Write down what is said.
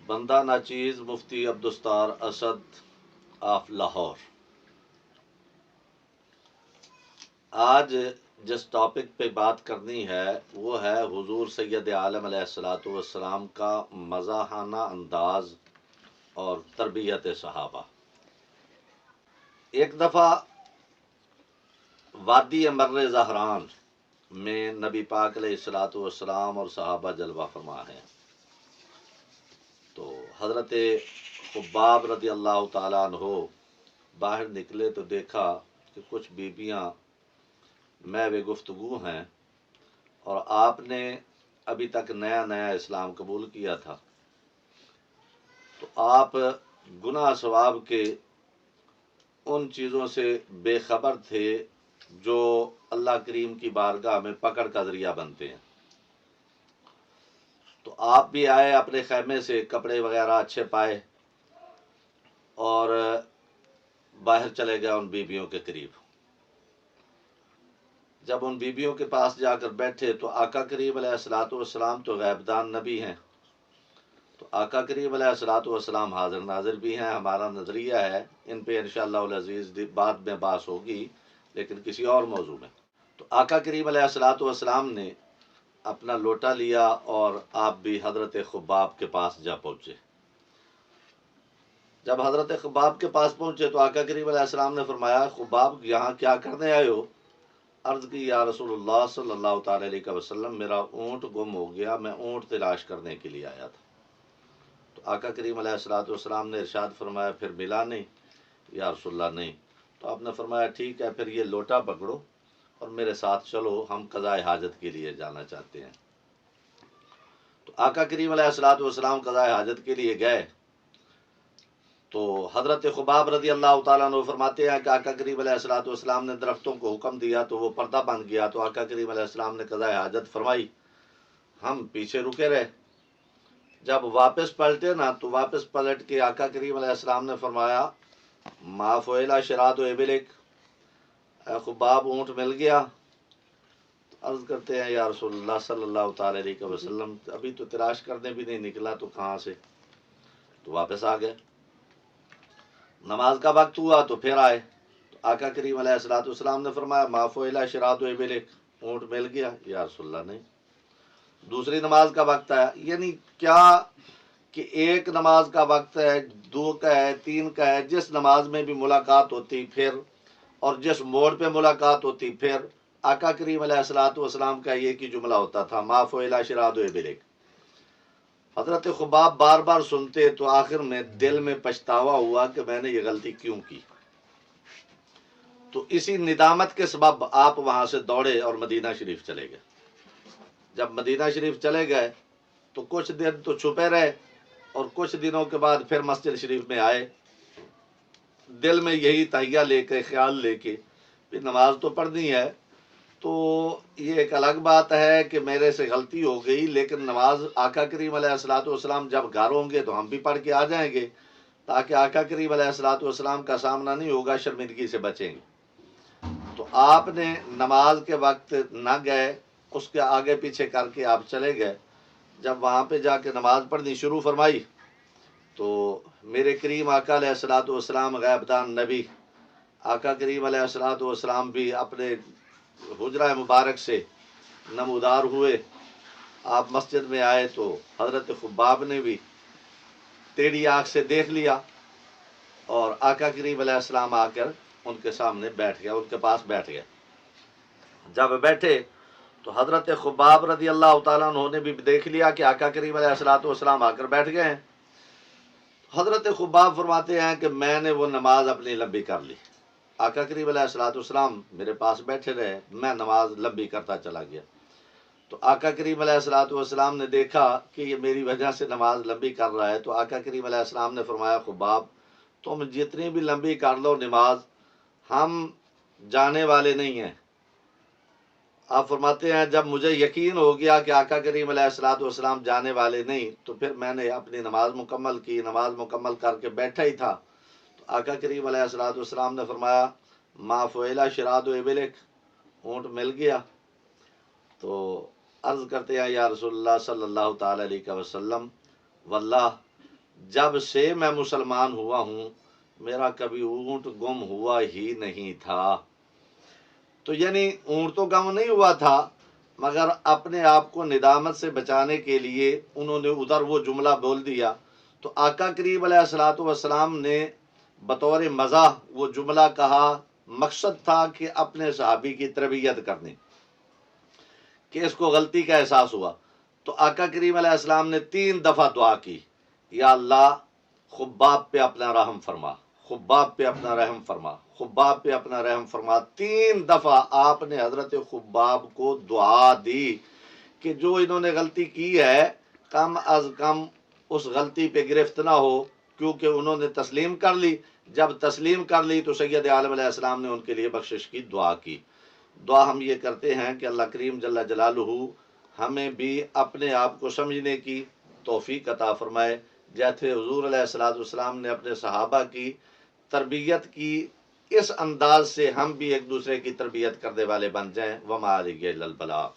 بندہ ناچیز مفتی عبدالستار اسد آف لاہور۔ آج جس ٹاپک پہ بات کرنی ہے وہ ہے حضور سید عالم علیہ الصلوۃ والسلام کا مزاحانہ انداز اور تربیت صحابہ۔ ایک دفعہ وادی مر زہران میں نبی پاک علیہ الصلوۃ والسلام اور صحابہ جلوہ فرما ہیں، تو حضرت خباب رضی اللہ تعالیٰ عنہ باہر نکلے تو دیکھا کہ کچھ بیبیاں محو گفتگو ہیں، اور آپ نے ابھی تک نیا نیا اسلام قبول کیا تھا، تو آپ گناہ ثواب کے ان چیزوں سے بے خبر تھے جو اللہ کریم کی بارگاہ میں پکڑ کا ذریعہ بنتے ہیں۔ تو آپ بھی آئے اپنے خیمے سے، کپڑے وغیرہ اچھے پائے اور باہر چلے گئے ان بیبیوں کے قریب۔ جب ان بیبیوں کے پاس جا کر بیٹھے تو آقا کریم علیہ الصلوۃ والسلام تو غیب دان نبی ہیں، تو آقا کریم علیہ الصلوۃ والسلام حاضر ناظر بھی ہیں۔ ہمارا نظریہ ہے ان پہ انشاءاللہ العزیز بعد میں بات ہوگی، لیکن کسی اور موضوع میں۔ تو آقا کریم علیہ الصلوۃ والسلام نے اپنا لوٹا لیا اور آپ بھی حضرت خباب کے پاس جا پہنچے۔ جب حضرت خباب کے پاس پہنچے تو آقا کریم علیہ السلام نے فرمایا، خباب یہاں کیا کرنے آئے ہو؟ عرض کی، یا رسول اللہ صلی اللہ تعالی علیہ وسلم، میرا اونٹ گم ہو گیا، میں اونٹ تلاش کرنے کے لیے آیا تھا۔ تو آقا کریم علیہ الصلوۃ والسلام نے ارشاد فرمایا، پھر ملا نہیں؟ یا رسول اللہ نہیں۔ تو آپ نے فرمایا، ٹھیک ہے، پھر یہ لوٹا پکڑو اور میرے ساتھ چلو، ہم قضاء حاجت کے لیے جانا چاہتے ہیں۔ تو آقا کریم علیہ الصلوۃ والسلام قضاء حاجت کے لیے گئے تو حضرت خباب رضی اللہ تعالیٰ عنہ فرماتے ہیں کہ آقا کریم علیہ الصلوۃ والسلام نے درختوں کو حکم دیا تو وہ پردہ بن گیا، تو آقا کریم علیہ السلام نے قضاء حاجت فرمائی، ہم پیچھے رکے رہے۔ جب واپس پلٹے نا تو واپس پلٹ کے آقا کریم علیہ السلام نے فرمایا، ما فعل شراد و ابلک، اے خباب اونٹ مل گیا؟ عرض کرتے ہیں، یا رسول اللہ صلی اللہ تعالی علیہ وسلم، ابھی تو تلاش کرنے بھی نہیں نکلا تو کہاں سے؟ تو واپس آ گئے۔ نماز کا وقت ہوا تو پھر آئے تو آقا کریم علیہ الصلوۃ والسلام نے فرمایا، ما فعل شراد و ابلک، اونٹ مل گیا؟ یا رسول اللہ نہیں۔ دوسری نماز کا وقت آیا، یعنی کیا کہ ایک نماز کا وقت ہے، دو کا ہے، تین کا ہے، جس نماز میں بھی ملاقات ہوتی پھر، اور جس موڑ پہ ملاقات ہوتی پھر، آقا کریم علیہ الصلوۃ والسلام کا ایک ہی جملہ ہوتا تھا، ما فعل شراد و ابلک۔ حضرت خباب بار بار سنتے تو آخر میں دل میں پچھتاوا ہوا کہ میں نے یہ غلطی کیوں کی۔ تو اسی ندامت کے سبب آپ وہاں سے دوڑے اور مدینہ شریف چلے گئے۔ جب مدینہ شریف چلے گئے تو کچھ دن تو چھپے رہے، اور کچھ دنوں کے بعد پھر مسجد شریف میں آئے، دل میں یہی تہیہ لے کے، خیال لے کے کہ نماز تو پڑھنی ہے، تو یہ ایک الگ بات ہے کہ میرے سے غلطی ہو گئی، لیکن نماز آقا کریم علیہ الصلوۃ والسلام جب گھر ہوں گے تو ہم بھی پڑھ کے آ جائیں گے، تاکہ آقا کریم علیہ الصلوۃ والسلام کا سامنا نہیں ہوگا، شرمندگی سے بچیں گے۔ تو آپ نے نماز کے وقت نہ گئے، اس کے آگے پیچھے کر کے آپ چلے گئے۔ جب وہاں پہ جا کے نماز پڑھنی شروع فرمائی تو میرے کریم آقا علیہ الصلوۃ والسلام غیب دان نبی، آقا کریم علیہ الصلوۃ والسلام بھی اپنے حجرہ مبارک سے نمودار ہوئے۔ آپ مسجد میں آئے تو حضرت خباب نے بھی ٹیڑھی آنکھ سے دیکھ لیا، اور آقا کریم علیہ السلام آ کر ان کے سامنے بیٹھ گیا، ان کے پاس بیٹھ گیا۔ جب بیٹھے تو حضرت خباب رضی اللہ تعالیٰ عنہ نے بھی دیکھ لیا کہ آقا کریم علیہ الصلوۃ والسلام آ کر بیٹھ گئے ہیں۔ حضرت خباب فرماتے ہیں کہ میں نے وہ نماز اپنی لمبی کر لی، آقا کریم علیہ الصلوۃ والسلام میرے پاس بیٹھے رہے، میں نماز لمبی کرتا چلا گیا۔ تو آقا کریم علیہ الصلوۃ والسلام نے دیکھا کہ یہ میری وجہ سے نماز لمبی کر رہا ہے، تو آقا کریم علیہ السلام نے فرمایا، خباب تم جتنی بھی لمبی کر لو نماز، ہم جانے والے نہیں ہیں۔ آپ فرماتے ہیں جب مجھے یقین ہو گیا کہ آقا کریم علیہ الصلوۃ والسلام جانے والے نہیں، تو پھر میں نے اپنی نماز مکمل کی، نماز مکمل کر کے بیٹھا ہی تھا تو آقا کریم علیہ الصلوۃ والسلام نے فرمایا، ما فعل شراد و ابلک، اونٹ مل گیا؟ تو عرض کرتے ہیں، یا رسول اللہ صلی اللہ تعالی علیہ وسلم، واللہ جب سے میں مسلمان ہوا ہوں میرا کبھی اونٹ گم ہوا ہی نہیں تھا۔ تو یعنی اونٹ تو گم نہیں ہوا تھا، مگر اپنے آپ کو ندامت سے بچانے کے لیے انہوں نے ادھر وہ جملہ بول دیا۔ تو آقا کریم علیہ الصلوۃ والسلام نے بطور مزاح وہ جملہ کہا، مقصد تھا کہ اپنے صحابی کی تربیت کرنی، کہ اس کو غلطی کا احساس ہوا۔ تو آقا کریم علیہ السلام نے 3 دفعہ دعا کی، یا اللہ خباب پہ اپنا رحم فرما، خباب پہ اپنا رحم فرما، خباب پہ اپنا رحم فرما۔ 3 دفعہ آپ نے حضرت خباب کو دعا دی کہ جو انہوں نے غلطی کی ہے کم از کم اس غلطی پہ گرفت نہ ہو، کیونکہ انہوں نے تسلیم کر لی۔ جب تسلیم کر لی تو سید عالم علیہ السلام نے ان کے لیے بخشش کی دعا کی۔ دعا ہم یہ کرتے ہیں کہ اللہ کریم جل جلالہ ہمیں بھی اپنے آپ کو سمجھنے کی توفیق عطا فرمائے، جیسے حضور علیہ الصلوۃ والسلام نے اپنے صحابہ کی تربیت کی، اس انداز سے ہم بھی ایک دوسرے کی تربیت کرنے والے بن جائیں۔ وما علیہ الا البلاغ۔